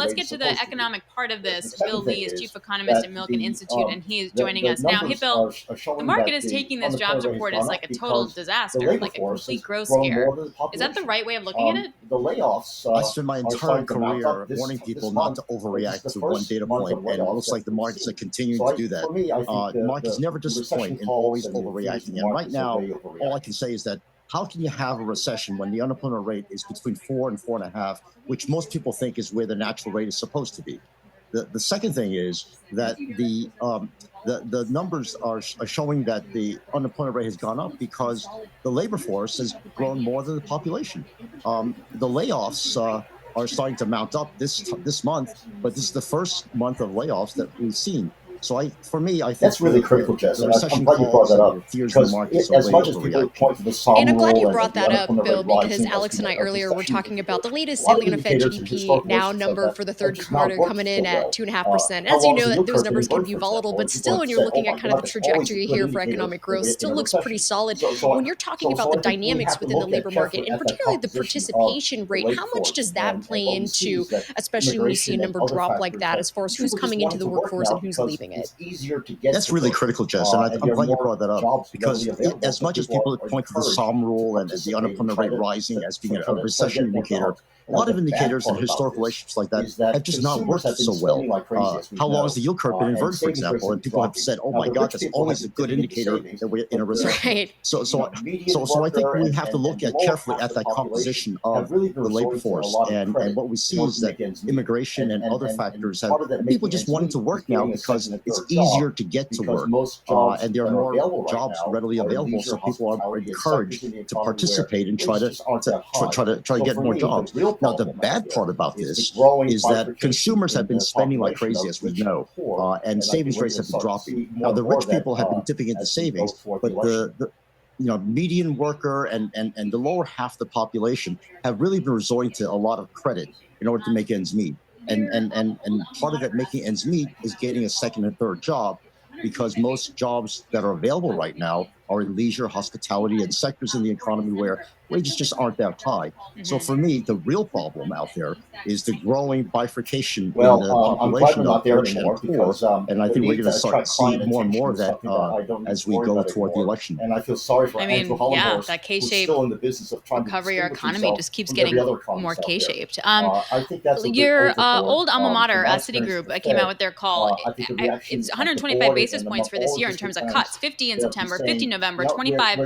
let's get to the economic part of this. Bill Lee is chief economist at Milken Institute, and he is joining us now. Hey, Bill, the market is taking this jobs report as like a total disaster, like a complete growth scare. Is that the right way of looking at it? The layoffs. I spent my entire career warning people not to overreact to one data point, and it looks like the markets are continuing to do that. Markets never disappoint and always overreacting. And right now, all I can say is that how can you have a recession when the unemployment rate is between 4 and 4.5, which most people think is where the natural rate is supposed to be? The second thing is that the numbers are showing that the unemployment rate has gone up because the labor force has grown more than the population. The layoffs are starting to mount up this month, but this is the first month of layoffs that we've seen. So for me, I think that's really critical, Jess. I'm glad you brought that up. Because as much as people point to the solemn and I'm glad you brought that up, Bill, because Alex and I earlier were talking about the latest salient of Fed GDP now number for the third quarter coming in at 2.5%. As you know, those numbers can be volatile, but still, when you're looking at kind of the trajectory here for economic growth, still looks pretty solid. When you're talking about the dynamics within the labor market, and particularly the participation rate, how much does that play into, especially when you see a number drop like that, as far as who's coming into the workforce and who's leaving it? That's really critical, Jess, and I'm glad you brought that up, because as much as people point to the Somme rule and the unemployment rate rising as being a recession indicator, a lot of indicators and historical relationships like that have just not worked so well. How long has the yield curve been inverted, for example? And people have said, "Oh my God, that's always a good indicator that we're in a recession." Right. So I think we have to look carefully at that composition of the labor force, and what we see is that immigration and other factors have people just wanting to work now because it's easier to get to work, and there are more jobs readily available, so people are encouraged to participate and try to get more jobs. Now, the bad part about this is that consumers have been spending like crazy, as we know, and savings rates have been dropping. Now, the rich people have been dipping into savings, but the median worker and the lower half of the population have really been resorting to a lot of credit in order to make ends meet. And part of that making ends meet is getting a second and third job, because most jobs that are available right now are in leisure, hospitality, and sectors in the economy where wages just aren't that high. So for me, the real problem out there is the growing bifurcation in the population of rich and poor, and I think we're going to start seeing more and more of that as we go toward the election. And I feel sorry for Andrew Hollenhorst, that K-shaped still in the business of trying recovery to our economy just keeps getting more K-shaped. I think that's your old alma mater, Citigroup, came out with their call. It's 125 basis points for this year in terms of cuts: 50 in September, 50 in November, 25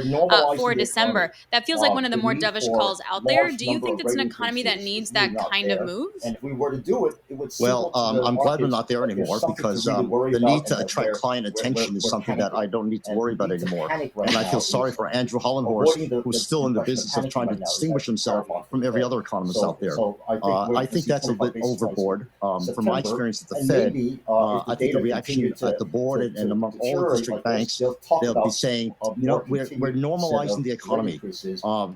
for December. That feels like one of the more dovish calls out there. Do you think that's an economy that needs that kind of move? And if we were to do it, it would. Well, I'm glad we're not there anymore, because the need to attract client attention is something that I don't need to worry about anymore. And I feel sorry for Andrew Hollenhorst, who's still in the business of trying to distinguish himself from every other economist out there. I think that's a bit overboard. From my experience at the Fed, I think the reaction at the board and among all the district banks, they'll be saying, we're normalizing the economy.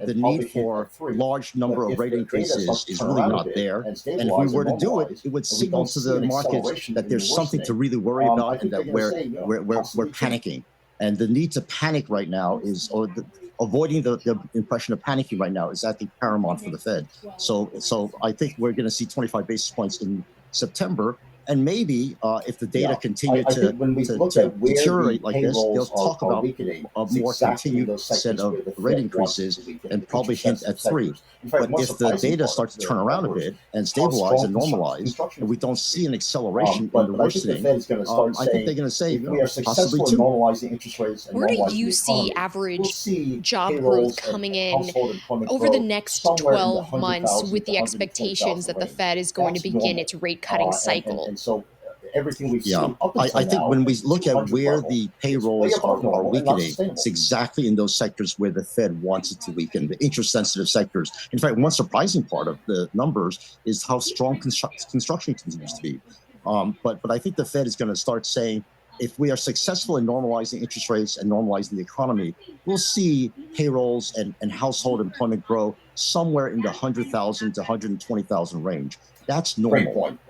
The need for large number of rate increases is really not there. And if we were to do it, it would signal to the markets that there's something to really worry about, and that we're panicking. And the need to panic right now avoiding the impression of panicking right now is, I think, paramount for the Fed. So I think we're going to see 25 basis points in September. And maybe if the data continue to deteriorate like this, they'll talk about a more continued set of rate increases and probably hint at 3. But if the data starts to turn around a bit and stabilize and normalize, and we don't see an acceleration in the worsening, I think they're going to say possibly 2. Where do you see average job growth coming in over the next 12 months, with the expectations that the Fed is going to begin its rate cutting cycle? So everything we've seen up I until think now, when we look at where level. the payrolls are weakening, it's exactly in those sectors where the Fed wants it to weaken, the interest-sensitive sectors. In fact, one surprising part of the numbers is how strong construction continues to be. But I think the Fed is going to start saying, if we are successful in normalizing interest rates and normalizing the economy, we'll see payrolls and household employment grow somewhere in the 100,000 to 120,000 range. That's Great normal. point.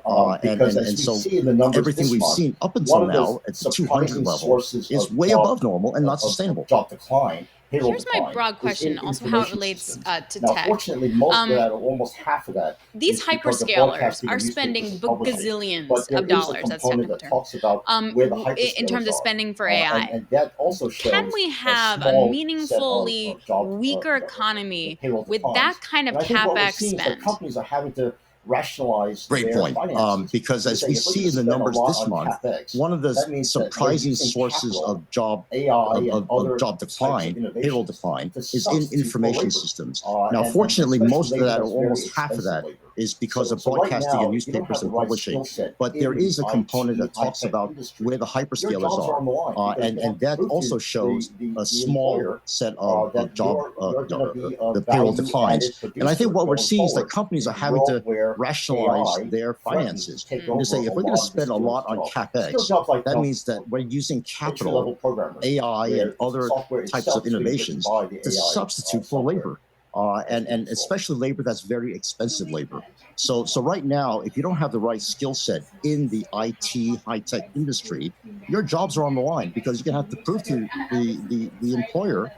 And Because as we so see in the numbers everything this we've month, seen up one until of now the at the 200 surprising level sources is of way job above normal and not of sustainable. job decline, payroll Here's my decline, broad is question, in also how it information relates systems. to Now, tech. fortunately, most of that, or almost half of that, These is because of hyperscalers broadcasting are and newspapers spending and publishing. gazillions But there of is a dollars, that's a component technical that term, talks about where the in terms hyperscalers of are. spending for AI. And that also Can shows we a have a small set meaningfully of job weaker the economy payroll with declines. that kind of And I think what we're CapEx seeing is that spend? companies are having to rationalize Great their point. finances. Because as we see in the numbers this month, one of the surprising sources of job job decline, payroll decline, is in information systems. Now, fortunately, most of that, or almost half of that, is because of broadcasting and newspapers and publishing. But there is a component that talks about where the hyperscalers are, and that also shows a small set of job the payroll declines. And I think what we're seeing is that companies are having to rationalize their finances. To say, if we're going to spend a lot on CapEx, that means that we're using capital, AI, and other types of innovations to substitute for labor. And especially labor that's very expensive labor. So right now, if you don't have the right skill set in the IT high-tech industry, your jobs are on the line, because you're going to have to prove to the employer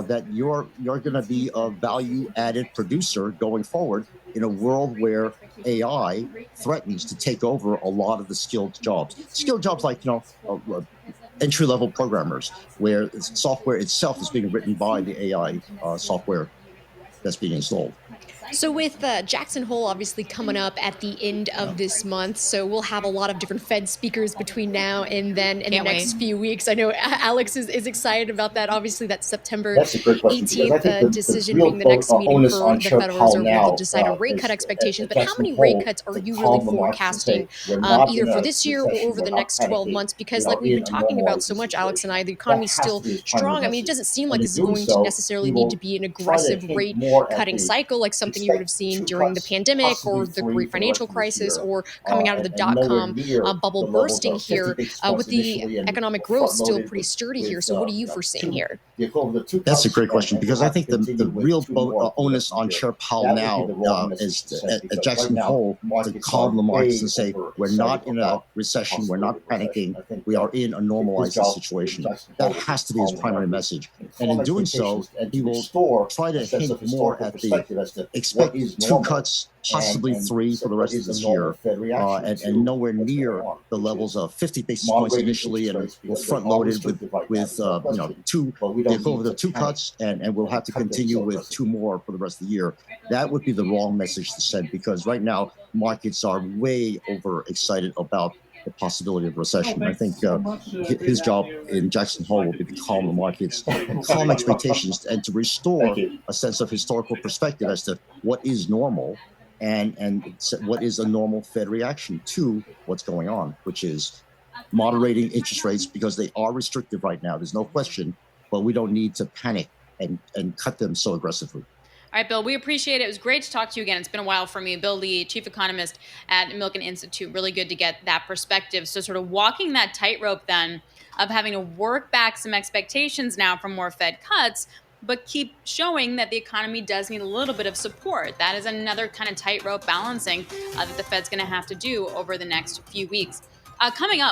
that you're going to be a value-added producer going forward in a world where AI threatens to take over a lot of the skilled jobs. Skilled jobs like, entry-level programmers, where software itself is being written by the AI software that's being installed. So with Jackson Hole obviously coming up at the end of this month, so we'll have a lot of different Fed speakers between now and then in the Can't next wait. few weeks. I know Alex is excited about that. Obviously, that September That's a great question, because I 18th think the decision real being the next meeting onus for on the Chair Federal Powell Reserve where they'll now decide on rate is cut expectations. But how Jackson many rate Hole cuts are to you really calm the markets and forecasting say, we're not either in for a this year or recession, over we're the not next 12 panicking, months? Because we like are we've in been a talking about so normalizing much, Alex and I, situation. the That economy is has still to be his primary strong. I mean, it message. doesn't seem And like in this is doing going to so, necessarily he need will to be an try to aggressive hint rate more at cutting the cycle like something you would have expect seen 2 during the cuts, pandemic possibly or the 3 great for the rest financial of this crisis year, or coming out of the and nowhere dot-com near bubble the levels bursting of 50 here basis points with the initially and economic growth still front-loaded pretty sturdy here. with So what are you foreseeing here? the equivalent of 2 That's a cuts, great question, and because we'll I have to think the continue with real 2 more for the onus rest of on the year. Chair Powell That would be now the wrong message is to send, at because Jackson right now, Hole to markets calm are the markets way and say, we're overexcited not in a about recession, we're possibility not of recession. panicking, I think we are in a his normalizing job, situation. Jackson That Hole, has to be his calm the primary markets message. and And calm in doing so, expectations, and he to will restore try to a sense hint of more historical at the perspective as to what expect is 2 normal cuts, possibly and 3 for the what rest of is a this normal year, Fed reaction and to nowhere what's going near on, the which levels is of 50 basis points moderating initially, interest and rates, we'll because they front are loaded restrictive right now. with There's no question. 2 But we the don't need equivalent to of 2 panic cuts, and we'll have to cut them continue so with 2 aggressively. more for the rest of the year. That would be the wrong message to send, because right now markets are way overexcited about the possibility of recession. I think his job in Jackson Hole will be to calm the markets and calm expectations, and to restore a sense of historical perspective as to what is normal, and what is a normal Fed reaction to what's going on, which is moderating interest rates, because they are restrictive right now. There's no question, but we don't need to panic and cut them so aggressively. All right, Bill, we appreciate it. It was great to talk to you again. It's been a while for me. Bill Lee, Chief Economist at Milken Institute. Really good to get that perspective. So sort of walking that tightrope then of having to work back some expectations now for more Fed cuts, but keep showing that the economy does need a little bit of support. That is another kind of tightrope balancing that the Fed's going to have to do over the next few weeks. Coming up,